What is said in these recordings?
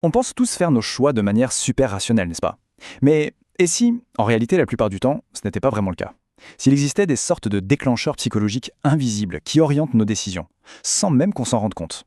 On pense tous faire nos choix de manière super rationnelle, n'est-ce pas? Mais et si, en réalité, la plupart du temps, ce n'était pas vraiment le cas? S'il existait des sortes de déclencheurs psychologiques invisibles qui orientent nos décisions, sans même qu'on s'en rende compte.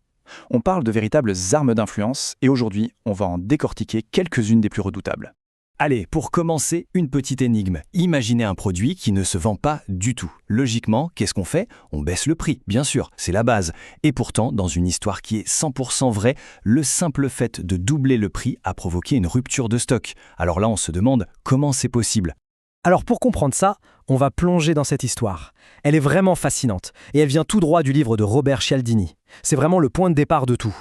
On parle de véritables armes d'influence et aujourd'hui, on va en décortiquer quelques-unes des plus redoutables. Allez, pour commencer, une petite énigme. Imaginez un produit qui ne se vend pas du tout. Logiquement, qu'est-ce qu'on fait? On baisse le prix, bien sûr, c'est la base. Et pourtant, dans une histoire qui est 100% vraie, le simple fait de doubler le prix a provoqué une rupture de stock. Alors là, on se demande comment c'est possible. Alors pour comprendre ça, on va plonger dans cette histoire. Elle est vraiment fascinante et elle vient tout droit du livre de Robert Cialdini. C'est vraiment le point de départ de tout.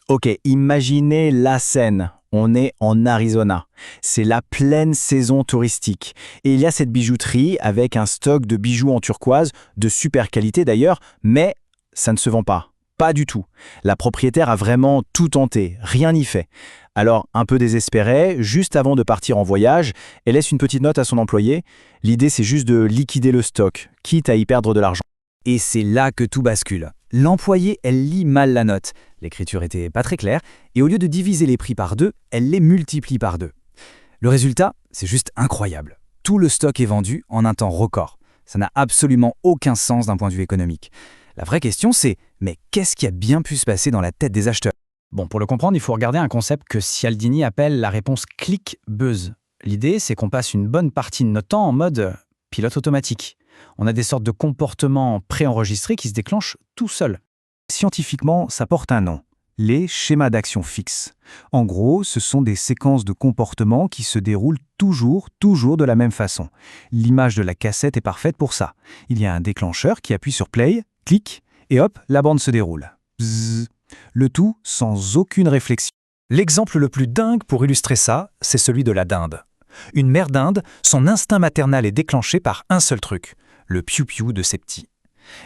Ok, imaginez la scène. On est en Arizona. C'est la pleine saison touristique. Et il y a cette bijouterie avec un stock de bijoux en turquoise, de super qualité d'ailleurs, mais ça ne se vend pas. Pas du tout. La propriétaire a vraiment tout tenté, rien n'y fait. Alors, un peu désespérée, juste avant de partir en voyage, elle laisse une petite note à son employé. L'idée, c'est juste de liquider le stock, quitte à y perdre de l'argent. Et c'est là que tout bascule. L'employée, elle lit mal la note. L'écriture était pas très claire, et au lieu de diviser les prix par 2, elle les multiplie par 2. Le résultat, c'est juste incroyable. Tout le stock est vendu en un temps record. Ça n'a absolument aucun sens d'un point de vue économique. La vraie question, c'est mais qu'est-ce qui a bien pu se passer dans la tête des acheteurs? Bon, pour le comprendre, il faut regarder un concept que Cialdini appelle la réponse click-buzz. L'idée, c'est qu'on passe une bonne partie de notre temps en mode pilote automatique. On a des sortes de comportements préenregistrés qui se déclenchent tout seuls. Scientifiquement, ça porte un nom, les schémas d'action fixes. En gros, ce sont des séquences de comportements qui se déroulent toujours de la même façon. L'image de la cassette est parfaite pour ça. Il y a un déclencheur qui appuie sur play, clic, et hop, la bande se déroule. Bzzz. Le tout sans aucune réflexion. L'exemple le plus dingue pour illustrer ça, c'est celui de la dinde. Une mère dinde, son instinct maternel est déclenché par un seul truc, le piou-piou de ses petits.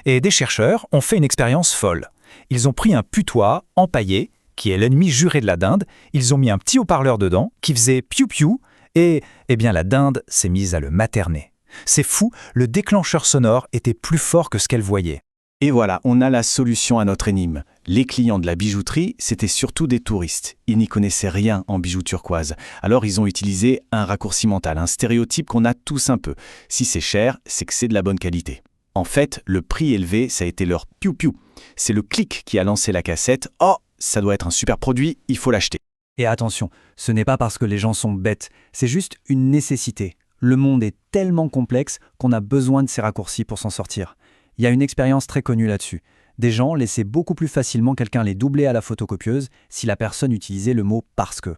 Et des chercheurs ont fait une expérience folle. Ils ont pris un putois empaillé, qui est l'ennemi juré de la dinde, ils ont mis un petit haut-parleur dedans qui faisait piou-piou, et bien la dinde s'est mise à le materner. C'est fou, le déclencheur sonore était plus fort que ce qu'elle voyait. Et voilà, on a la solution à notre énigme. Les clients de la bijouterie, c'était surtout des touristes. Ils n'y connaissaient rien en bijoux turquoise. Alors ils ont utilisé un raccourci mental, un stéréotype qu'on a tous un peu. Si c'est cher, c'est que c'est de la bonne qualité. En fait, le prix élevé, ça a été leur piou-piou. C'est le clic qui a lancé la cassette. Oh, ça doit être un super produit, il faut l'acheter. Et attention, ce n'est pas parce que les gens sont bêtes, c'est juste une nécessité. Le monde est tellement complexe qu'on a besoin de ces raccourcis pour s'en sortir. Il y a une expérience très connue là-dessus. Des gens laissaient beaucoup plus facilement quelqu'un les doubler à la photocopieuse si la personne utilisait le mot « parce que ».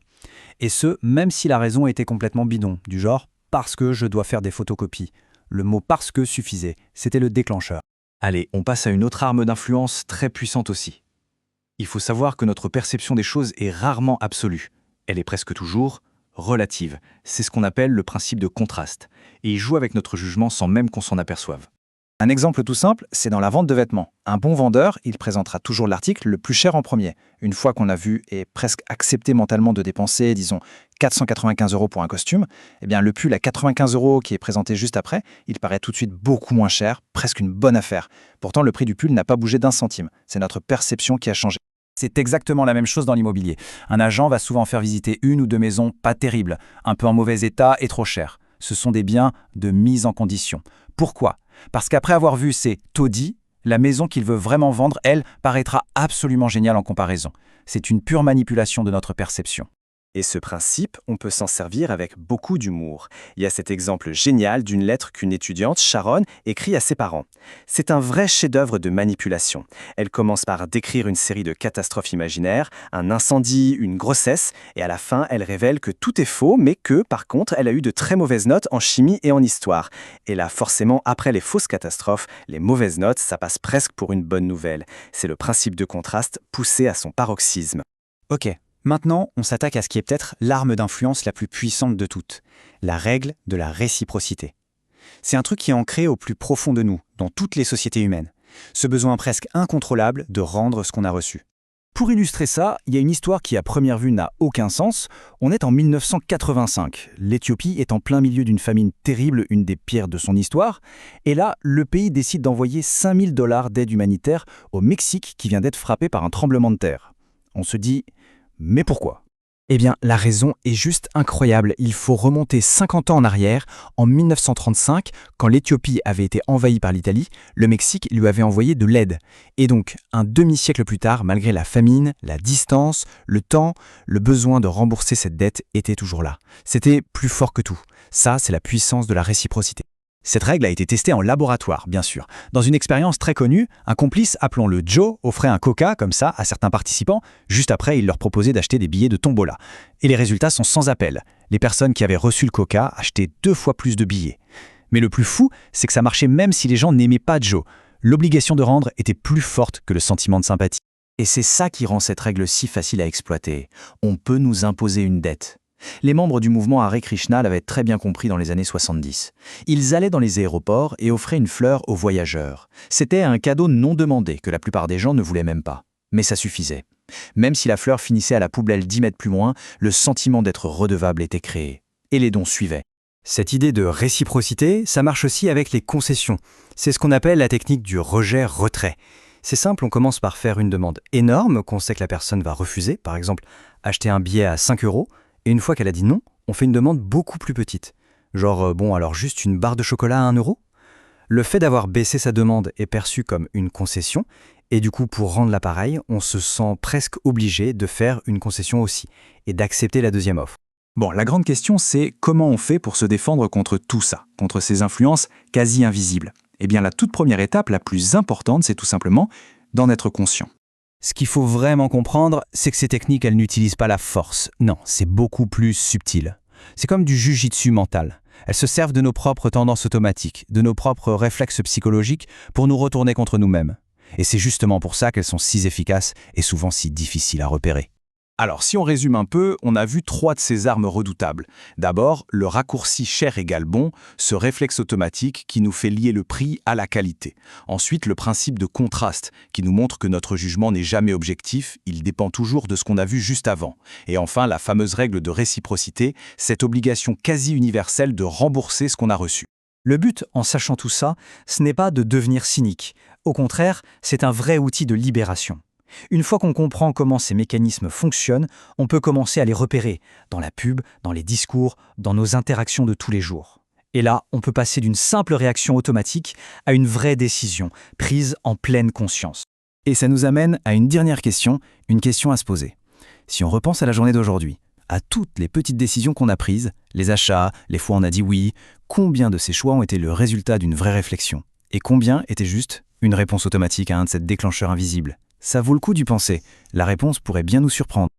Et ce, même si la raison était complètement bidon, du genre « parce que je dois faire des photocopies ». Le mot « parce que » suffisait, c'était le déclencheur. Allez, on passe à une autre arme d'influence très puissante aussi. Il faut savoir que notre perception des choses est rarement absolue. Elle est presque toujours relative. C'est ce qu'on appelle le principe de contraste. Et il joue avec notre jugement sans même qu'on s'en aperçoive. Un exemple tout simple, c'est dans la vente de vêtements. Un bon vendeur, il présentera toujours l'article le plus cher en premier. Une fois qu'on a vu et presque accepté mentalement de dépenser, disons, 495 € pour un costume, eh bien le pull à 95 € qui est présenté juste après, il paraît tout de suite beaucoup moins cher, presque une bonne affaire. Pourtant, le prix du pull n'a pas bougé d'un centime. C'est notre perception qui a changé. C'est exactement la même chose dans l'immobilier. Un agent va souvent faire visiter une ou deux maisons pas terribles, un peu en mauvais état et trop chères. Ce sont des biens de mise en condition. Pourquoi ? Parce qu'après avoir vu ces taudis, la maison qu'il veut vraiment vendre, elle, paraîtra absolument géniale en comparaison. C'est une pure manipulation de notre perception. Et ce principe, on peut s'en servir avec beaucoup d'humour. Il y a cet exemple génial d'une lettre qu'une étudiante, Sharon, écrit à ses parents. C'est un vrai chef-d'œuvre de manipulation. Elle commence par décrire une série de catastrophes imaginaires, un incendie, une grossesse, et à la fin, elle révèle que tout est faux, mais que, par contre, elle a eu de très mauvaises notes en chimie et en histoire. Et là, forcément, après les fausses catastrophes, les mauvaises notes, ça passe presque pour une bonne nouvelle. C'est le principe de contraste poussé à son paroxysme. Ok. Maintenant, on s'attaque à ce qui est peut-être l'arme d'influence la plus puissante de toutes, la règle de la réciprocité. C'est un truc qui est ancré au plus profond de nous, dans toutes les sociétés humaines. Ce besoin presque incontrôlable de rendre ce qu'on a reçu. Pour illustrer ça, il y a une histoire qui à première vue n'a aucun sens. On est en 1985. L'Éthiopie est en plein milieu d'une famine terrible, une des pires de son histoire. Et là, le pays décide d'envoyer 5 000 $ d'aide humanitaire au Mexique qui vient d'être frappé par un tremblement de terre. On se dit... Mais pourquoi ? Eh bien, la raison est juste incroyable. Il faut remonter 50 ans en arrière. En 1935, quand l'Éthiopie avait été envahie par l'Italie, le Mexique lui avait envoyé de l'aide. Et donc, un demi-siècle plus tard, malgré la famine, la distance, le temps, le besoin de rembourser cette dette était toujours là. C'était plus fort que tout. Ça, c'est la puissance de la réciprocité. Cette règle a été testée en laboratoire, bien sûr. Dans une expérience très connue, un complice, appelons-le Joe, offrait un coca comme ça à certains participants. Juste après, il leur proposait d'acheter des billets de tombola. Et les résultats sont sans appel. Les personnes qui avaient reçu le coca achetaient 2 fois plus de billets. Mais le plus fou, c'est que ça marchait même si les gens n'aimaient pas Joe. L'obligation de rendre était plus forte que le sentiment de sympathie. Et c'est ça qui rend cette règle si facile à exploiter. On peut nous imposer une dette. Les membres du mouvement Hare Krishna l'avaient très bien compris dans les années 70. Ils allaient dans les aéroports et offraient une fleur aux voyageurs. C'était un cadeau non demandé que la plupart des gens ne voulaient même pas. Mais ça suffisait. Même si la fleur finissait à la poubelle 10 mètres plus loin, le sentiment d'être redevable était créé. Et les dons suivaient. Cette idée de réciprocité, ça marche aussi avec les concessions. C'est ce qu'on appelle la technique du rejet-retrait. C'est simple, on commence par faire une demande énorme qu'on sait que la personne va refuser, par exemple acheter un billet à 5 €, et une fois qu'elle a dit non, on fait une demande beaucoup plus petite. Genre, alors juste une barre de chocolat à 1 €. Le fait d'avoir baissé sa demande est perçu comme une concession, et du coup, pour rendre l'appareil, on se sent presque obligé de faire une concession aussi, et d'accepter la deuxième offre. Bon, la grande question, c'est comment on fait pour se défendre contre tout ça, contre ces influences quasi invisibles? Eh bien, la toute première étape, la plus importante, c'est tout simplement d'en être conscient. Ce qu'il faut vraiment comprendre, c'est que ces techniques, elles n'utilisent pas la force. Non, c'est beaucoup plus subtil. C'est comme du jujitsu mental. Elles se servent de nos propres tendances automatiques, de nos propres réflexes psychologiques pour nous retourner contre nous-mêmes. Et c'est justement pour ça qu'elles sont si efficaces et souvent si difficiles à repérer. Alors, si on résume un peu, on a vu 3 de ces armes redoutables. D'abord, le raccourci cher égale bon, ce réflexe automatique qui nous fait lier le prix à la qualité. Ensuite, le principe de contraste, qui nous montre que notre jugement n'est jamais objectif, il dépend toujours de ce qu'on a vu juste avant. Et enfin, la fameuse règle de réciprocité, cette obligation quasi universelle de rembourser ce qu'on a reçu. Le but, en sachant tout ça, ce n'est pas de devenir cynique. Au contraire, c'est un vrai outil de libération. Une fois qu'on comprend comment ces mécanismes fonctionnent, on peut commencer à les repérer, dans la pub, dans les discours, dans nos interactions de tous les jours. Et là, on peut passer d'une simple réaction automatique à une vraie décision, prise en pleine conscience. Et ça nous amène à une dernière question, une question à se poser. Si on repense à la journée d'aujourd'hui, à toutes les petites décisions qu'on a prises, les achats, les fois on a dit oui, combien de ces choix ont été le résultat d'une vraie réflexion? Et combien étaient juste une réponse automatique à un de ces déclencheurs invisibles? Ça vaut le coup d'y penser. La réponse pourrait bien nous surprendre.